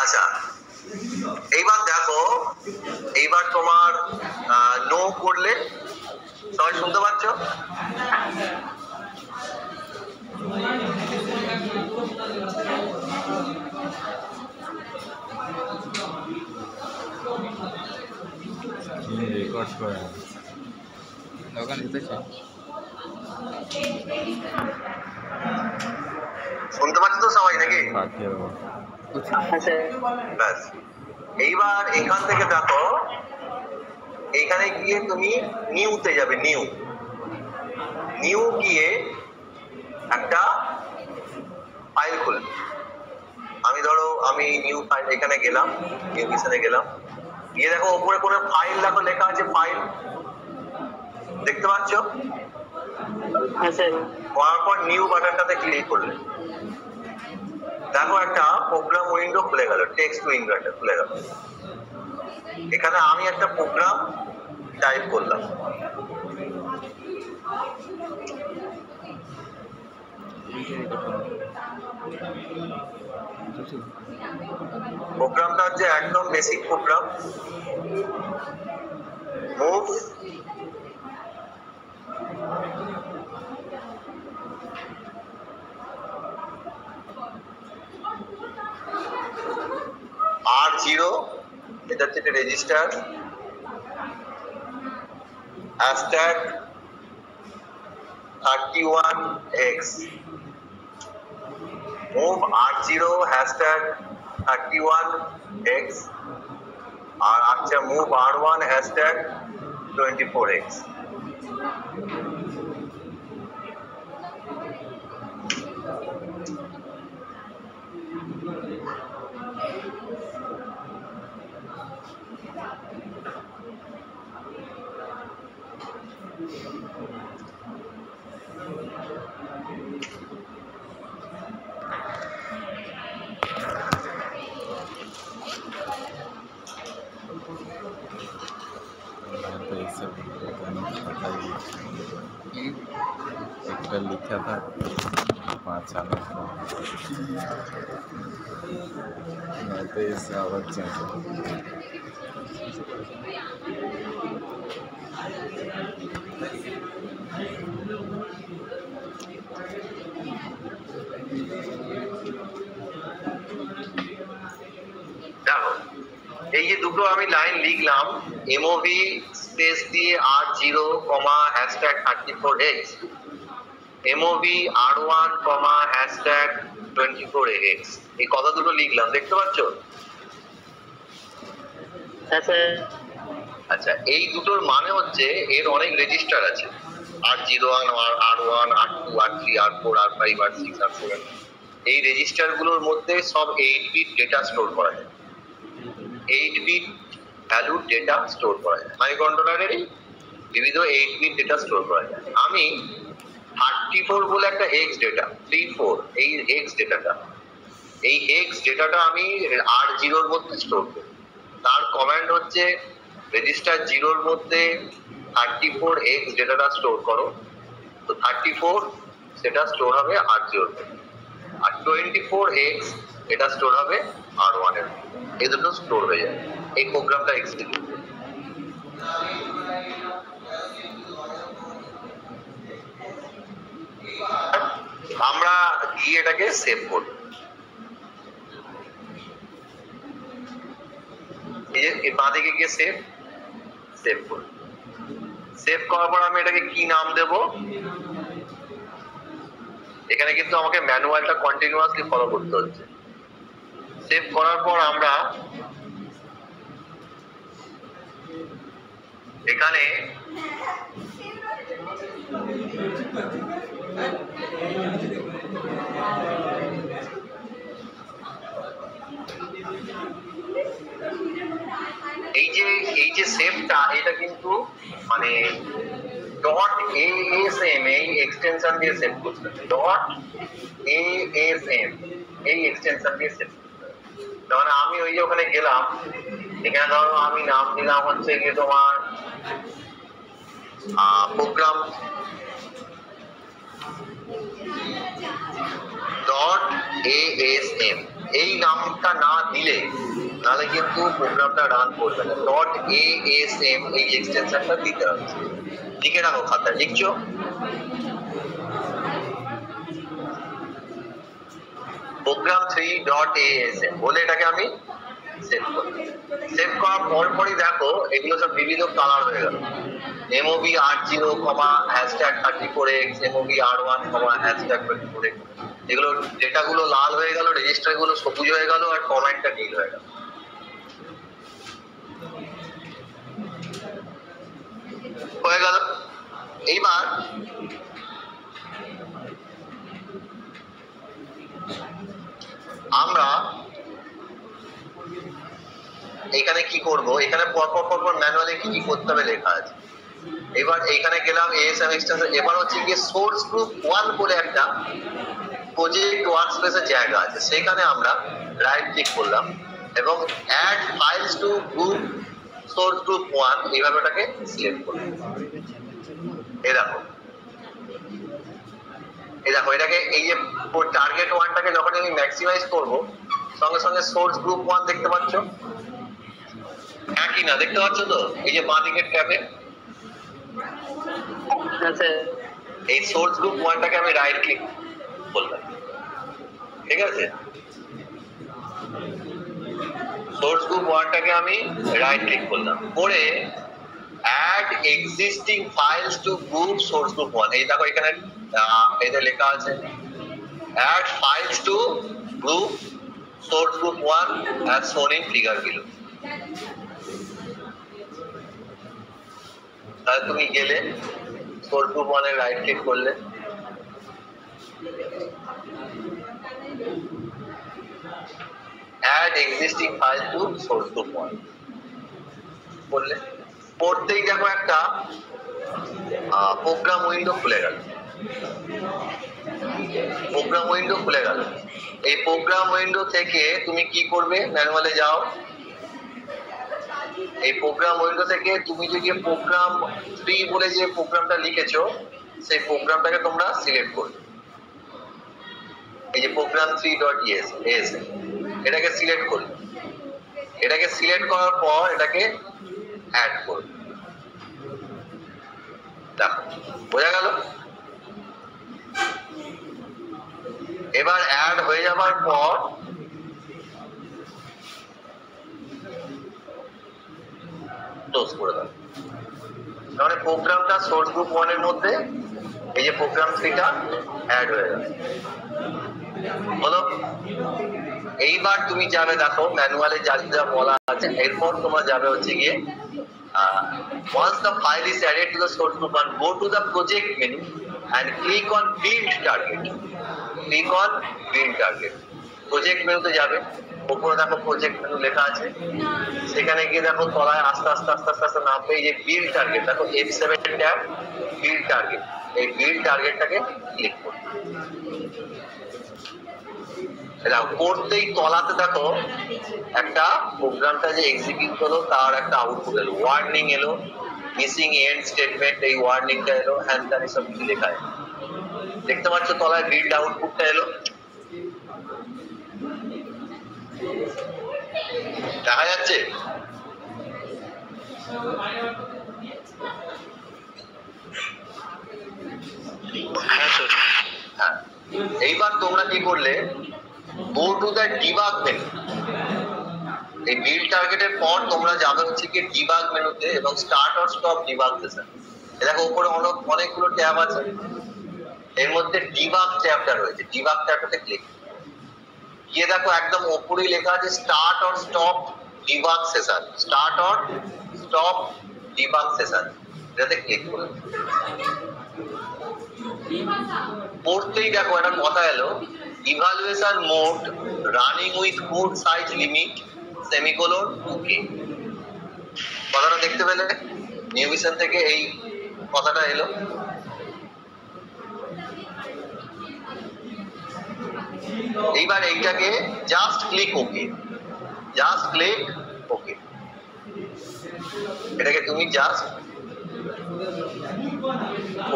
আচ্ছা, এইবার দেখো, এইবার তোমার নো করলে সবাই শুনতে পাচ্ছ? রেকর্ড করা দোকান দিতেছে, শুনতে পাচ্ছ তো সবাই নাকি? ব্যাস, এইবার এখান থেকে দেখো, এইখানে গিয়ে তুমি নিউতে যাবে। নিউ গিয়ে একটা ফাইল খুলবে। আমি নিউ ফাইল এখানে গেলাম, নিউ মিশনে গেলাম, গিয়ে দেখো ওপরে কোনো ফাইল দেখো লেখা আছে, ফাইল দেখতে পাচ্ছ? করার পর নিউ বাটনটাতে ক্লিক করলে দেখো একটা প্রোগ্রাম উইন্ডো খুলে গেল, টেক্সট উইন্ডোটা খুলে গেল। এখানে আমি একটা প্রোগ্রাম টাইপ করলাম। প্রোগ্রামটা হচ্ছে একদম বেসিক প্রোগ্রাম। মুভ R0, এটা হচ্ছে একটা register, hashtag 31x, move R0 hashtag 31x, আর আচ্ছা মুভ R1 হ্যাশট্যাগ 24x। একটা লিখা था 5 साल मैं तो इससे आवाज দেখো, এই যে দুটো আমি লাইন লিখলাম, এমওভি স্পেস দিয়ে R0, hashtag 34x, MOV R1, hashtag 24x, এই কথা দুটো লিখলাম, দেখতে পাচ্ছ? আচ্ছা, এই দুটোর মানে হচ্ছে এর অনেক রেজিস্টার আছে, R01, R1, R2, R3, R4, R5, R6, R7। এই রেজিস্টার গুলোর মধ্যে সব 8 বিট ডেটা স্টোর করা যায়, 8 বিট ভ্যালু ডেটা স্টোর করা যায়। মাইক্রোকন্ট্রোলারেরই বিবিধ 8 বিট ডেটা স্টোর করা যায়। আমি 34 বলে একটা হেক্স ডেটা, 34, এই হেক্স ডেটাটা আমি R0 এর মধ্যে স্টোর করি। তার কমান্ড হচ্ছে রেজিস্টার 0 এর মধ্যে 34x ডেটাটা স্টোর করো, তো 34 সেটা স্টোর হবে R0 এর মধ্যে, আর 24x এটা স্টোর হবে R1 এর মধ্যে। এই দুটো স্টোর হয়ে যায় এই প্রোগ্রামটা এক্সিকিউট করে। আমরা গিয়ে এটাকে সেভ করব। এই বাঁদিকে গিয়ে সেভ করব। সেভ করার পর আমি এটাকে কি নাম দেব? এখানে কিন্তু আমাকে ম্যানুয়ালটা কন্টিনিউয়াসলি ফলো করতে হচ্ছে। সেভ করার পর আমরা এখানে এই যে সেভটা, এটা কিন্তু মানে .asm এই এক্সটেনশন দিয়ে সেভ করতে হবে। ASM এই এক্সটেনশন দিয়ে সেট করতে হবে। মানে আমি ওই যে ওখানে গেলাম, এখানে ধরো আমি নাম দিলাম হচ্ছে গিয়ে তোমার প্রোগ্রাম .asm, এই নামটা না দিলে নাহলে কিন্তু প্রোগ্রামটা রান করবে না। .asm এই এক্সটেনশনটা দিতে হবে। লিখে রাখো খাতায়, লিখছো? program 3.asm বলে এটাকে আমি সেভ করব। সেভ করার পরপরই দেখো এগুলো সব বিবিধ কালার হয়ে গেল। MOV R0, #34X, MOV R1, #34X। এগুলো ডেটাগুলো লাল হয়ে গেল, রেজিস্টার গুলো সবুজ হয়ে গেল, আর কমান্ডটা নীল হয়ে গেল। হয়ে গেল। এইবার আমরা এখানে কি করব, এখানে পরপর ম্যানুয়ালি কি কি করতে হবে লেখা আছে। এবার এইখানে গেলাম ASM এক্সটেনশন। এবার হচ্ছে কি সোর্স গ্রুপ 1 বলে একটা প্রজেক্ট ওয়ার্কস্পেসের জায়গা আছে, সেখানে আমরা রাইট ক্লিক করলাম এবং add files to group source group 1 এইভাবে ওটাকে সিলেক্ট করলাম। এই দেখো এটাকে এই যে টার্গেট 1টাকে যখন আমি ম্যাক্সিমাইজ করব, সঙ্গে সঙ্গে সোর্স গ্রুপ 1 দেখতে পাচ্ছ, একই না? দেখতে পাচ্ছ তো এই যে বাঁ দিকের ট্যাবে এই সোর্স গ্রুপ 1টাকে আমি রাইট ক্লিক করলাম, ঠিক আছে? সোর্স গ্রুপ 1টাকে আমি রাইট ক্লিক করলাম, করে add existing files to group source group 1। এই দেখো এখানে এটা লেখা আছে add files to group source group 1 as shown in figure below। তাহলে তুমি গেলে সোর্স গ্রুপ 1 এ রাইট ক্লিক করলে, add existing file to source group 1 করলে, পড়তেই দেখো একটা প্রোগ্রাম উইন্ডো খুলে গেল। প্রোগ্রাম উইন্ডো খুলে গেল। এই প্রোগ্রাম উইন্ডো থেকে তুমি কি করবে, ম্যানুয়ালে যাও। এই প্রোগ্রাম উইন্ডো থেকে তুমি যে প্রোগ্রাম 3 বলে যে প্রোগ্রামটা লিখেছো, সেই প্রোগ্রামটাকে তোমরা সিলেক্ট করবে। এই যে প্রোগ্রাম 3.asm এটাকে সিলেক্ট করবে। এটাকে সিলেক্ট করার পর এটাকে অ্যাড করবে। দেখো বোঝা গেল? এবার অ্যাড হয়ে যাবার পর ক্লোজ করে দাও। তাহলে প্রোগ্রামটা সোর্স গ্রুপ 1 এর মধ্যে এই যে প্রোগ্রাম 3টা অ্যাড হয়ে গেল। বলো, এইবার তুমি যাবে, দেখো ম্যানুয়ালে যা যা বলা আছে, এরপর তোমরা যাবে হচ্ছে গিয়ে once the file is added to the source group 1, go to the project menu and click on build target। click on build target। Project মেনুতে যাবে, উপরে দেখো প্রজেক্ট মেনু লেখা আছে, সেখানে গিয়ে দেখো তলায় আস্তে আস্তে নামবে এই যে বিল্ড টার্গেট, দেখো F7 ট্যাব বিল্ড টার্গেট। এই বিল্ড টার্গেটটাকে ক্লিক করো। করতেই তলাতে দেখো একটা প্রোগ্রামটা যে এক্সিকিউট হলো তার একটা আউটপুট এলো, ওয়ার্নিং এলো, মিসিং এন্ড স্টেটমেন্ট, এই ওয়ার্নিংটা এলো, হ্যান ত্যান সব কিছু লেখা আছে। দেখতে পাচ্ছ তলায় বিল্ড আউটপুটটা এলো, দেখা যাচ্ছে? হ্যাঁ, এইবার তোমরা কি করলে, go to the debug menu. এই বিল্ড টার্গেটের পর তোমরা যাবে হচ্ছে কি ডিবাগ মেনুতে এবং start or stop debug session. দেখো উপরে অনেকগুলো ট্যাব আছে, এর মধ্যে ডিবাগ ট্যাবটা রয়েছে। ডিবাগ ট্যাবটাতে ক্লিক গিয়ে দেখো একদম উপরেই লেখা আছে start or stop debug session. Start or stop debug session, এটাতে ক্লিক করো। পড়তেই দেখো একটা কথা এলো, evaluation mode running with code size limit semicolon 2K। কথাটা দেখতে পেলে? নিউ ভিশন থেকে এই কথাটা এলো। এইবার এইটাকে জাস্ট ক্লিক ওকে, জাস্ট ক্লিক ওকে, এটাকে তুমি জাস্ট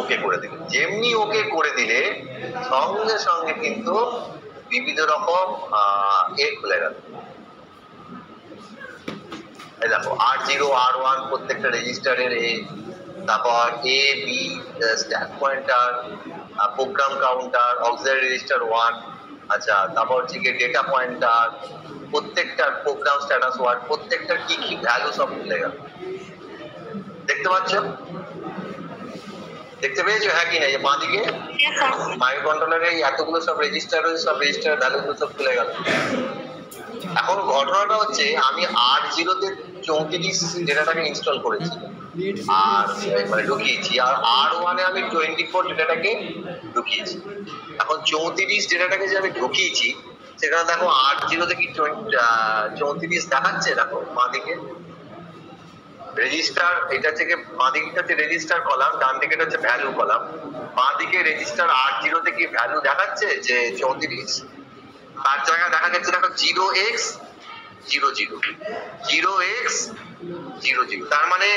ওকে করে দিলে। যেমনি ওকে করে দিলে সঙ্গে সঙ্গে কিন্তু বিবিধ রকম খুলে গেল। এই দেখো R0 R1 প্রত্যেকটা রেজিস্টারের তারপর A B stack pointer, program counter, auxiliary register 1, আচ্ছা তারপর হচ্ছে কি ডেটা পয়েন্টার, প্রত্যেকটার প্রোগ্রাম স্ট্যাটাস ওয়ার্ড, প্রত্যেকটার কি কি ভ্যালু সব খুলে গেল। দেখতে পাচ্ছ? দেখতে পেয়েছো? হ্যাঁ কি না? যে বাঁদিকে মাইক্রো কন্ট্রোলারে এতগুলো সব রেজিস্টার রয়েছে, সব রেজিস্টার ভ্যালুগুলো সব খুলে গেল। এখন ঘটনাটা হচ্ছে আমি R0 তে 34 ডেটাটাকে ইনস্টল করেছি আর মানে ঢুকিয়েছি, আর R1 এ আমি 24 ডেটাটাকে ঢুকিয়েছি। এখন 34 ডেটাটাকে যে আমি ঢুকিয়েছি সেখানে দেখো R0 তে কি 34 দেখাচ্ছে? দেখো বাঁদিকে রেজিস্টার, এটা থেকে বাঁদিকটা হচ্ছে রেজিস্টার কলাম, ডান দিকে হচ্ছে ভ্যালু কলাম। বাঁদিকে রেজিস্টার R0 তে কি ভ্যালু দেখাচ্ছে যে 34, তার জায়গায় দেখা যাচ্ছে দেখো 0x00 0x00, তার মানে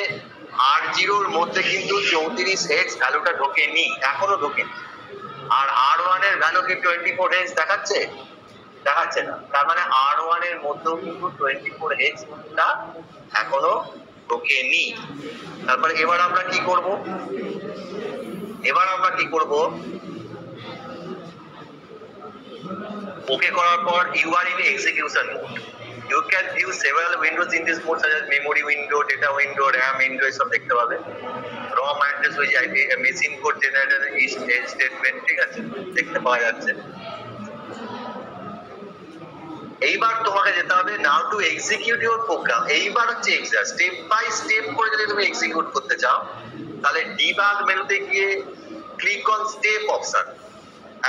R0 এর মধ্যে কিন্তু 34x ভ্যালুটা ঢোকেনি, এখনো ঢোকেনি। আর R1 এর ভ্যালু কি 24x দেখাচ্ছে? দেখাচ্ছে না। তার মানে R1 এর মধ্যেও কিন্তু 24x টা এখনো ঢোকেনি। তারপরে এবার আমরা কি করব? ওকে করার পর you are in execution mode. You can view several windows in this mode such as memory window, data window, RAM window, সব দেখতে পাবে। ROM address হয়ে যায়, machine code generator, is statement, ঠিক আছে, দেখতে পাওয়া যাচ্ছে। এইবার তোমাকে যেতে হবে নাও টু এক্সিকিউট ইউর প্রোগ্রাম। এইবার হচ্ছে স্টেপ বাই স্টেপ করে যদি তুমি এক্সিকিউট করতে চাও তাহলে ডিবাগ মেনুতে গিয়ে click on step option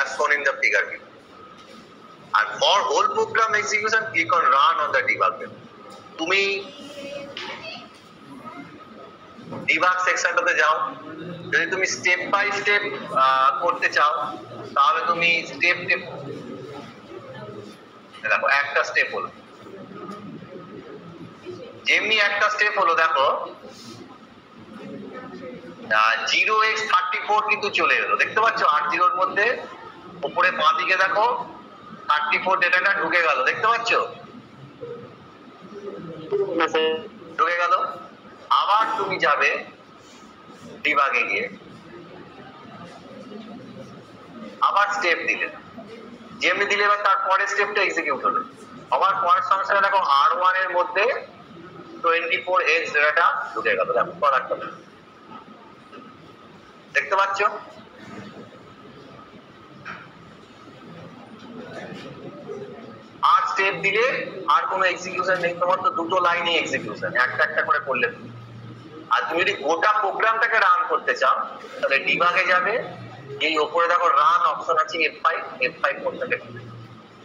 as shown in the figure below. আর for whole program execution click on run on the debug menu. তুমি ডিবাগ সেকশনটাতে যাও, যদি তুমি স্টেপ বাই স্টেপ করতে চাও তাহলে তুমি স্টেপ দেখো একটা স্টেপ হলো, যেমনি একটা স্টেপ হলো দেখো 0x34 কিন্তু চলে এলো, দেখতে পাচ্ছ? R0 এর মধ্যে উপরে বাঁ দিকে দেখো 34 ডেটাটা ঢুকে গেল, দেখতে পাচ্ছ? ঢুকে গেল। আবার তুমি যাবে ডিবাগে গিয়ে আবার স্টেপ দিলে, যেমনি দিলে এবার তার পরের স্টেপটা এক্সিকিউট হলো। আবার পরের সঙ্গে সঙ্গে দেখো R1 এর মধ্যে 24x ডেটাটা ঢুকে গেল, দেখো প্রোডাক্টটা দেখতে পাচ্ছ? আর স্টেপ দিলে আর কোনো এক্সিকিউশন নেই, তোমার তো দুটো লাইনে এক্সিকিউশন, একটা একটা করে করলে। আর তুমি যদি গোটা প্রোগ্রামটাকে রান করতে চাও তাহলে ডিবাগে যাবে, এই উপরে দেখো রান অপশন আছে, F5 করতে হবে,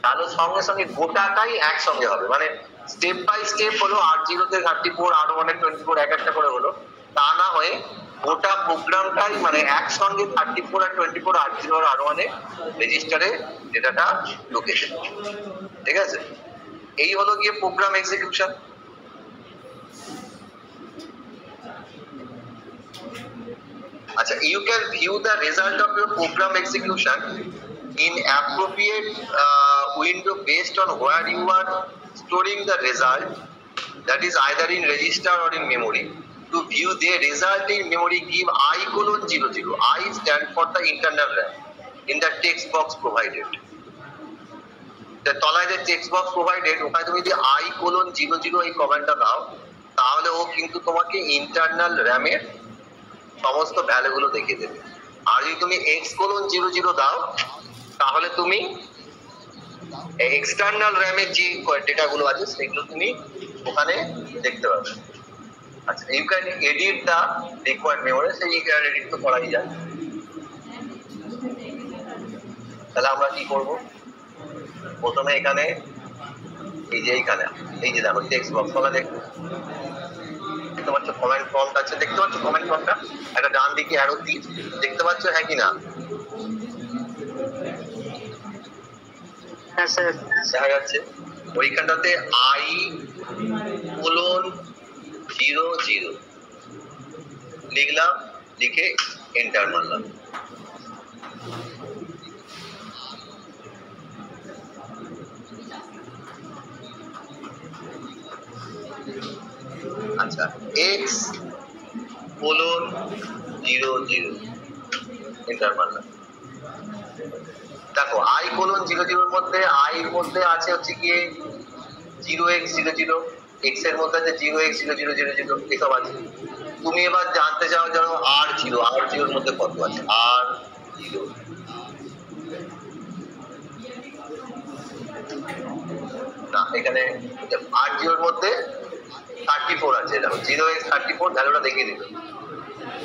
তাহলে সঙ্গে সঙ্গে গোটাটাই একসঙ্গে হবে। মানে স্টেপ বাই স্টেপ হলো R0 তে 34, R1 এ 24 এক একটা করে হলো, তা না হয়ে গোটা প্রোগ্রামটাই মানে একসঙ্গে 34 আর 24 R0 আর R1 এ রেজিস্টারে ডেটাটা লোকেশন, ঠিক আছে? এই হলো গিয়ে প্রোগ্রাম এক্সিকিউশন। আচ্ছা, you can view the result of your program execution in appropriate window based on where you are storing the result, that is either in register or in memory. To view the result in memory, give I:00. I stand for the internal RAM in the text box provided. The তলায় যে text box provided ওখানে তুমি যদি I:00 এই কমান্ডটা দাও তাহলে ও কিন্তু তোমাকে ইন্টারনাল র্যামের সমস্ত ভ্যালুগুলো দেখিয়ে দেবে। আর যদি তুমি X:00 দাও তাহলে তুমি এক্সটার্নাল র্যামের যে ডেটাগুলো আছে সেগুলো তুমি ওখানে দেখতে পাবে। আচ্ছা, you can edit the required memory, সেই এডিট তো করাই যায়। তাহলে আমরা কি করব? প্রথমে এখানে এই যে দেখো টেক্সট বক্স ওখানে দেখতে পাচ্ছ কমেন্ট ফর্ম আছে, দেখতে পাচ্ছ কমেন্ট ফর্মটা একটা ডান দিকে অ্যারো তীর দেখতে পাচ্ছ, হ্যাঁ কি না? হ্যাঁ স্যার। দেখা যাচ্ছে ওইখানটাতে I:0:0 লিখলাম, লিখে এন্টার মারলাম। আচ্ছা, X:0:0 এন্টার মারলাম। দেখো I:0:0 এর মধ্যে এর মধ্যে আছে হচ্ছে গিয়ে 0x00, x এর মধ্যে আছে 0x0000 এসব আছে। তুমি এবার জানতে চাও জানো R0 এর মধ্যে কত আছে? R0 না, এখানে R0 এর মধ্যে 34 আছে। দেখো 0x34 ভ্যালুটা দেখিয়ে দিল।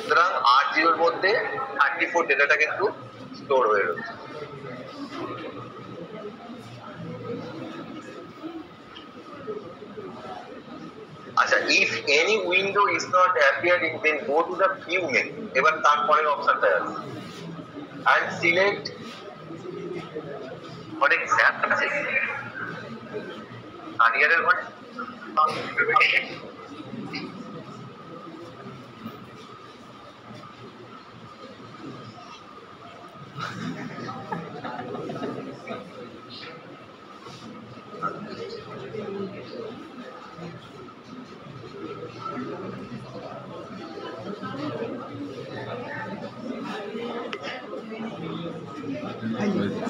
সুতরাং R0 এর মধ্যে 34 ডেটাটা কিন্তু স্টোর হয়ে রয়েছে। আচ্ছা, if any window is not appearing then go to the view menu, এবার তারপরের অপশনটা আছে and select what exact আছে আরিয়ারের ঘরে।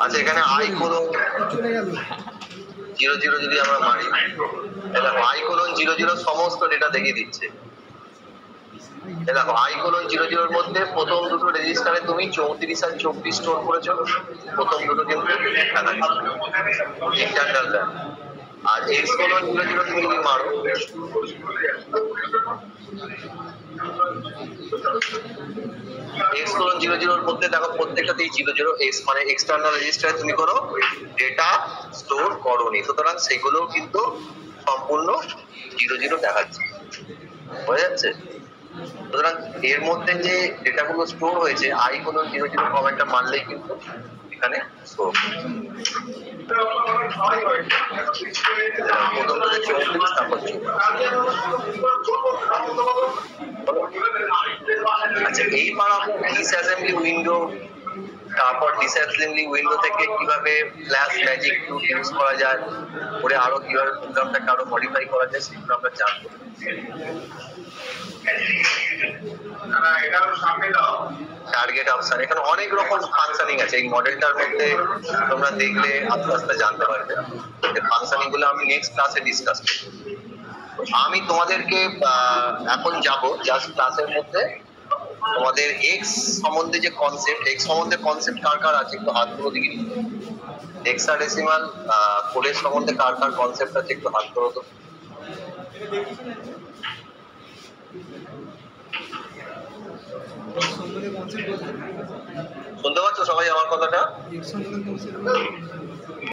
আচ্ছা, এখানে I:0:0 যদি আমরা মারি, দেখো I:0:0 সমস্ত ডেটা দেখিয়ে দিচ্ছে। দেখো I:0:0 এর মধ্যে প্রথম দুটো রেজিস্টারে তুমি 34 আর 24 স্টোর করেছো, প্রথম দুটো কিন্তু ইন্টারনাল র্যাম। আর X:0:0 তুমি যদি মারো, X:0:0 এর মধ্যে দেখো প্রত্যেকটাতেই 00 x মানে এক্সটার্নাল রেজিস্টারে তুমি কোনো ডেটা স্টোর করোনি, সুতরাং সেগুলো কিন্তু সম্পূর্ণ 00 দেখাচ্ছে। বোঝা যাচ্ছে? সুতরাং এর মধ্যে যে ডেটাগুলো স্টোর হয়েছে I:0:0 কমেন্টটা মারলেই কিন্তু এখানে স্টোর হয়েছে। প্রথম থেকে 34 তারপর 24। আচ্ছা, এইবার আমরা ডিসঅ্যাসেম্বলি উইন্ডো, তারপর ডিসঅ্যাসেম্বলি উইন্ডো থেকে কিভাবে ফ্ল্যাশ ম্যাজিক টুল ইউজ করা যায়, ওরে আরো কিভাবে প্রোগ্রামটাকে আরো মডিফাই করা যায় সেগুলো আমরা জানবো। টার্গেট অপশন, এখানে অনেক রকম ফাংশনিং আছে। এই মডেলটার মধ্যে তোমরা দেখলে আস্তে আস্তে জানতে পারবে। এই ফাংশনিং গুলো আমি নেক্সট ক্লাসে ডিসকাস করব। আমি তোমাদেরকে এখন যাব জাস্ট ক্লাসের মধ্যে তোমাদের এক্স সম্বন্ধে যে কনসেপ্ট, এক্স সম্বন্ধে কনসেপ্ট কার কার আছে একটু হাত তুলো দেখি। হেক্সাডেসিমাল কোডের সম্বন্ধে কার কার কনসেপ্ট আছে একটু হাত তুলো তো। শুনতে পাচ্ছ সবাই আমার কথাটা?